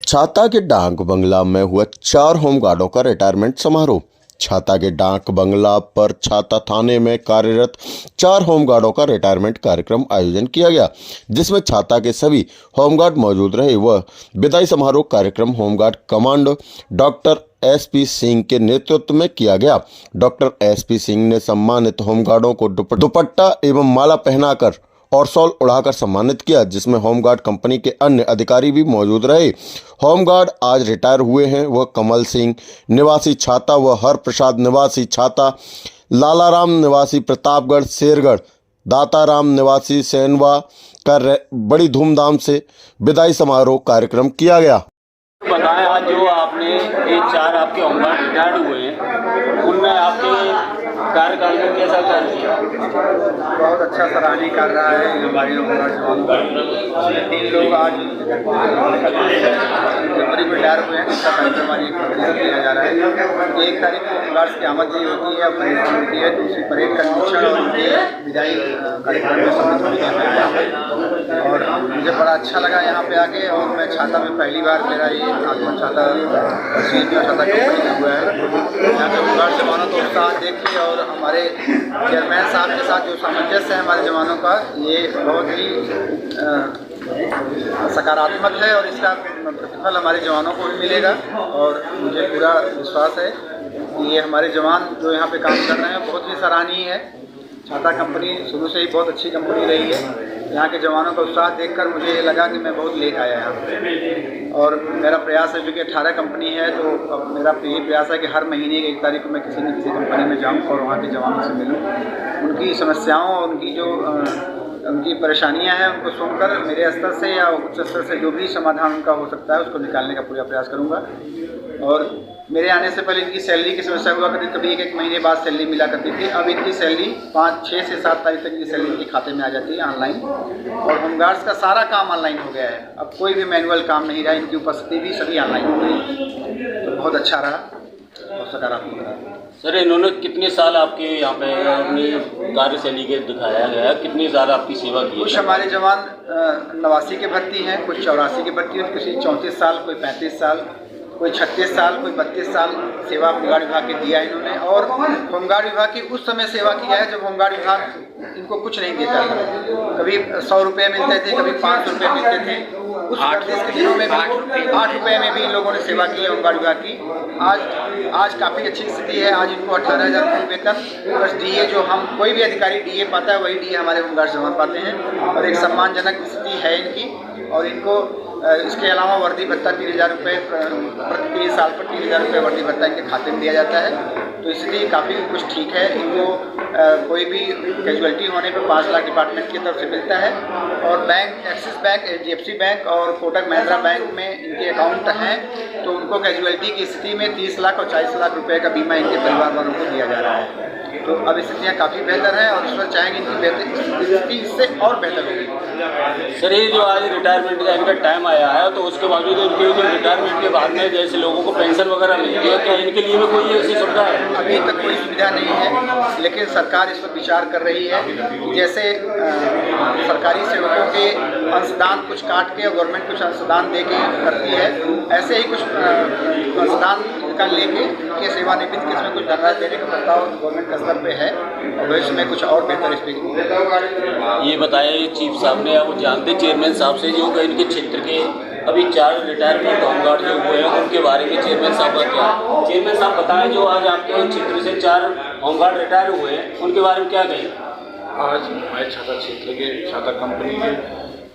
छाता के डाक बंगला में हुआ 4 होमगार्डों का रिटायरमेंट समारोह। छाता के डाक बंगला पर छाता थाने में कार्यरत 4 होमगार्डों का रिटायरमेंट कार्यक्रम आयोजन किया गया, जिसमें छाता के सभी होमगार्ड मौजूद रहे। वह विदाई समारोह कार्यक्रम home guard commando doctor SP Singh के नेतृत्व में किया गया। डॉक्टर एसपी सिंह ने सम्मानित होमगार्डों को दुपट्टा एवं माला पहनाकर और शॉल उड़ाकर सम्मानित किया, जिसमें होमगार्ड कंपनी के अन्य अधिकारी भी मौजूद रहे। होमगार्ड आज रिटायर हुए हैं वह कमल सिंह निवासी छाता व हर प्रसाद निवासी छाता, लालाराम निवासी प्रतापगढ़ शेरगढ़, दाताराम निवासी सैनवा का बड़ी धूमधाम से विदाई समारोह कार्यक्रम किया गया। बताएं, आज जो आपने ये 4 आपके होमगार्ड रिटायर्ड हुए हैं, उनमें आपके कार्यकाल में कैसा कार्य किया? बहुत अच्छा सराहनीय कर रहा है हमारे होमगार्ड जवानों का। 3 लोग आज जनवरी में रिटायर हुए हैं, जिसका कार्यक्रम आज 1 फरवरी से किया जा रहा है। 1 तारीख को होमगार्ड्स की आमद ही होती है, परेड होती है, तो उसी परेड का निरीक्षण और उनके विदाई कार्यक्रम में सम्मिलित होने और मुझे बड़ा अच्छा लगा यहाँ पे आके। और मैं छाता में पहली बार मेरा ये आत्मा छाता छाता कंपनी हुआ है। यहाँ के होमगार्ड जवानों को उत्साह देख के और हमारे चेयरमैन साहब के साथ जो सामंजस्य है हमारे जवानों का, ये बहुत ही सकारात्मक है और इसका प्रतिफल हमारे जवानों को भी मिलेगा। और मुझे पूरा विश्वास है कि ये हमारे जवान जो यहाँ पे काम कर रहे हैं बहुत ही सराहनीय है। छाता कंपनी शुरू से ही बहुत अच्छी कंपनी रही है। यहाँ के जवानों का उत्साह देखकर मुझे ये लगा कि मैं बहुत लेट आया यहाँ पे। और मेरा प्रयास है, क्योंकि 18 कंपनी है, तो अब मेरा यही प्रयास है कि हर महीने की 1 तारीख को मैं किसी न किसी कंपनी में जाऊँ और वहाँ के जवानों से मिलूँ, उनकी समस्याओं और उनकी जो उनकी परेशानियां हैं उनको सुनकर मेरे स्तर से या उच्च स्तर से जो भी समाधान उनका हो सकता है उसको निकालने का पूरा प्रयास करूंगा। और मेरे आने से पहले इनकी सैलरी की समस्या हुआ करती, कभी 1-1 महीने बाद सैलरी मिला करती थी। अब इनकी सैलरी 6 से 7 तारीख तक इनकी सैलरी इनके खाते में आ जाती है ऑनलाइन। और होमगार्ड्स का सारा काम ऑनलाइन हो गया है, अब कोई भी मैनुअल काम नहीं रहा, इनकी उपस्थिति भी सभी ऑनलाइन हो गई, तो बहुत अच्छा रहा और सकारात्मक रहा। सर, इन्होंने कितने साल आपके यहाँ पे अपनी कार्यशैली के दिखाया गया है, कितनी साल आपकी सेवा की है? कुछ हमारे जवान 89 के भर्ती हैं, कुछ 84 के भर्ती हैं, किसी 34 साल, कोई 35 साल, कोई 36 साल, कोई 32 साल सेवा होमगार्ड विभाग के दिया है इन्होंने। और होमगार्ड विभाग की उस समय सेवा किया है जब होमगार्ड विभाग इनको कुछ नहीं देता था। कभी 100 रुपये मिलते थे, कभी 500 रुपये मिलते थे। उस प्रदेश के दिनों में भी 8 रुपये में भी इन लोगों ने सेवा की है होमगार्ड विभाग की। आज काफ़ी अच्छी स्थिति है। आज इनको 18,000 रुपये वेतन प्लस डीए, जो हम कोई भी अधिकारी डीए पाता है वही डीए हमारे होमगार्ड जवान पाते हैं, और एक सम्मानजनक स्थिति है इनकी। और इनको इसके अलावा वर्दी भत्ता 3,000 रुपये प्रति 3 साल पर 3,000 रुपये वर्दी भत्ता इनके खाते में दिया जाता है। तो इसलिए काफ़ी कुछ ठीक है। इनको कोई भी कैजुअलिटी होने पर 5 लाख डिपार्टमेंट की तरफ से मिलता है। और bank, axis bank, HDFC bank और कोटक महिंद्रा बैंक में इनके अकाउंट हैं, तो उनको कैजुअलिटी की स्थिति में 30 लाख और 40 लाख रुपये का बीमा इनके परिवार वालों को दिया जा रहा है। तो अब स्थितियाँ काफ़ी बेहतर हैं और ईश्वर चाहेंगे इनकी स्थिति इससे और बेहतर होगी। सर, ये जो आज रिटायरमेंट का इनका टाइम आया है, तो उसके बावजूद इनके जो रिटायरमेंट के बाद में जैसे लोगों को पेंशन वगैरह मिलती है, क्या इनके लिए भी कोई ऐसी सुविधा है? अभी तक कोई सुविधा नहीं है, लेकिन सरकार इस पर विचार कर रही है। जैसे सरकारी सेवकों के अंशदान कुछ काट के गवर्नमेंट कुछ अंशदान दे के करती है, ऐसे ही कुछ अंशदान का लेके इनके सेवानिवृत्त के इसमें कुछ धनराशि देने का प्रस्ताव गवर्नमेंट का स्तर पे है और भविष्य में कुछ और बेहतर स्थिति। ये बताया चीफ साहब ने, आप जानते चेयरमैन साहब से जो इनके क्षेत्र के अभी 4 रिटायरमेंट होमगार्ड जो हुए हैं उनके बारे में चेयरमैन साहब का क्या? चेयरमैन साहब बताएं, जो आज आपके क्षेत्र से 4 होमगार्ड रिटायर हुए हैं उनके बारे में क्या कहें? आज हमारे छाता क्षेत्र के छाता कंपनी के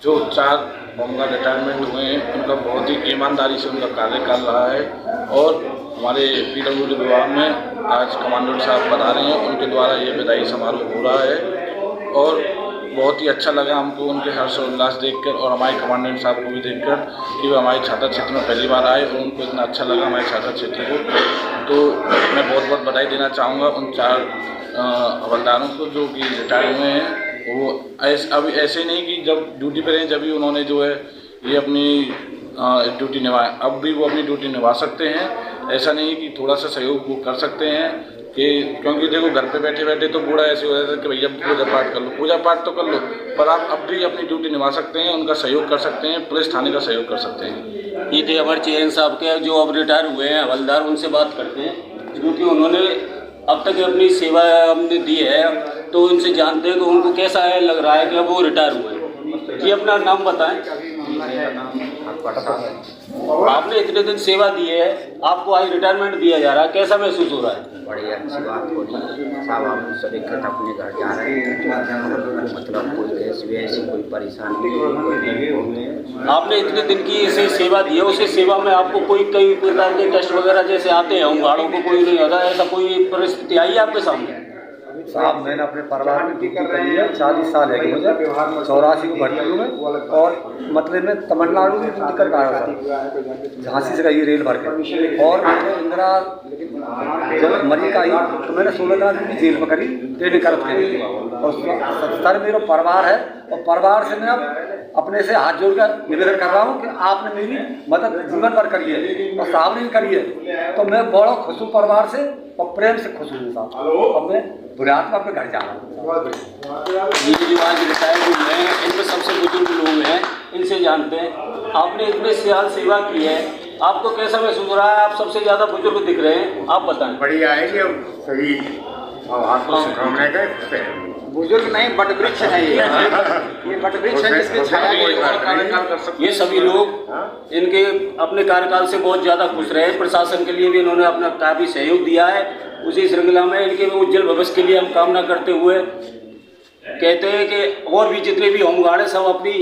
जो 4 होमगार्ड रिटायरमेंट हुए हैं उनका बहुत ही ईमानदारी से उनका कार्य कर रहा है। और हमारे PWD विभाग में आज कमांडेंट साहब बता रहे हैं, उनके द्वारा ये विदाई समारोह हो रहा है। और बहुत ही अच्छा लगा हमको उनके हर्ष और उल्लास देखकर, और हमारे कमांडेंट साहब को भी देखकर कि वो हमारे छाता क्षेत्र में पहली बार आए और उनको इतना अच्छा लगा हमारे छाता क्षेत्र को। तो मैं बहुत बहुत बधाई देना चाहूँगा उन 4 हवलदारों को जो कि रिटायर हुए हैं। वो अभी ऐसे नहीं कि जब ड्यूटी पर हैं जब भी उन्होंने जो है ये अपनी ड्यूटी निभाए, अब भी वो अपनी ड्यूटी निभा सकते हैं। ऐसा नहीं कि थोड़ा सा सहयोग वो कर सकते हैं कि, क्योंकि देखो घर पे बैठे बैठे तो बूढ़ा ऐसे हो जाता है कि भैया पूजा पाठ कर लो, पूजा पाठ तो कर लो, पर आप अब भी अपनी ड्यूटी निभा सकते हैं, उनका सहयोग कर सकते हैं, पुलिस थाने का सहयोग कर सकते हैं। ये थे हमारे चेयरमैन साहब के जो अब रिटायर हुए हैं हवलदार, उनसे बात करते हैं क्योंकि उन्होंने अब तक अपनी सेवा हमने दी है, तो उनसे जानते हैं कि उनको कैसा है लग रहा है कि अब वो रिटायर हुए हैं। जी अपना नाम बताएं। मेरा नाम अकबर साहब है। आपने इतने दिन सेवा दी है, आपको आज रिटायरमेंट दिया जा रहा है, कैसा महसूस हो रहा है? बड़ी अच्छी बात हो रही है साहब, हम सब एक अपने घर जा रहे हैं, मतलब कोई कैसी ऐसी कोई परेशानी नहीं। आपने इतने दिन की इसे सेवा दी है, उसे सेवा में आपको कोई कई प्रकार के कष्ट वगैरह जैसे आते हैं होमगार्डों को कोई नहीं होता, ऐसा कोई परिस्थिति आई है आपके सामने? साहब मैंने अपने परिवार में ड्यूटी करी है, 40 साल है मुझे, 84 को भर्ती हूँ मैं, और मतलब मैं तमिलनाडु में ड्यूटी करके आया था, झांसी से गई रेल भर के, और मैंने इंदिरा जब मरी का आई तो मैंने 16 दिन की जेल में करी ट्रेनिंग करते, और 70 मेरा परिवार है, और परिवार से मैं अब अपने से हाथ जोड़ कर निवेदन कर रहा हूँ कि आपने मेरी मदद जीवन भर करी है और साहब ने भी करी है, तो मैं बड़ा खुश हूँ परिवार से और प्रेम से खुश हूँ साहब। अब मैं बुढ़ापा पे घर जा रहा हूँ। ये जो आज रिटायर हुए हैं, इनमें सबसे बुजुर्ग लोग हैं, इनसे जानते हैं। आपने इतने साल सेवा की है, आपको कैसा महसूस हो रहा है? आप सबसे ज़्यादा बुजुर्ग दिख रहे हैं, आप बताएं। बढ़िया है ये सही, आपको शुभकामनाएं का बुजुर्ग नहीं, बट वृक्ष है ये बट वृक्ष है जिसके छाया ये सभी लोग इनके अपने कार्यकाल से बहुत ज़्यादा खुश रहे, प्रशासन के लिए भी इन्होंने अपना काफ़ी सहयोग दिया है। उसी श्रृंखला में इनके उज्जवल भविष्य के लिए हम कामना करते हुए कहते हैं कि और भी जितने भी होमगार्ड हैं सब अपनी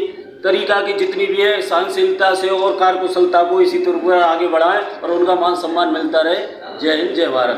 तरीका की जितनी भी है सहनशीलता से और कार्यकुशलता को इसी तरह आगे बढ़ाएं और उनका मान सम्मान मिलता रहे। जय हिंद, जय भारत।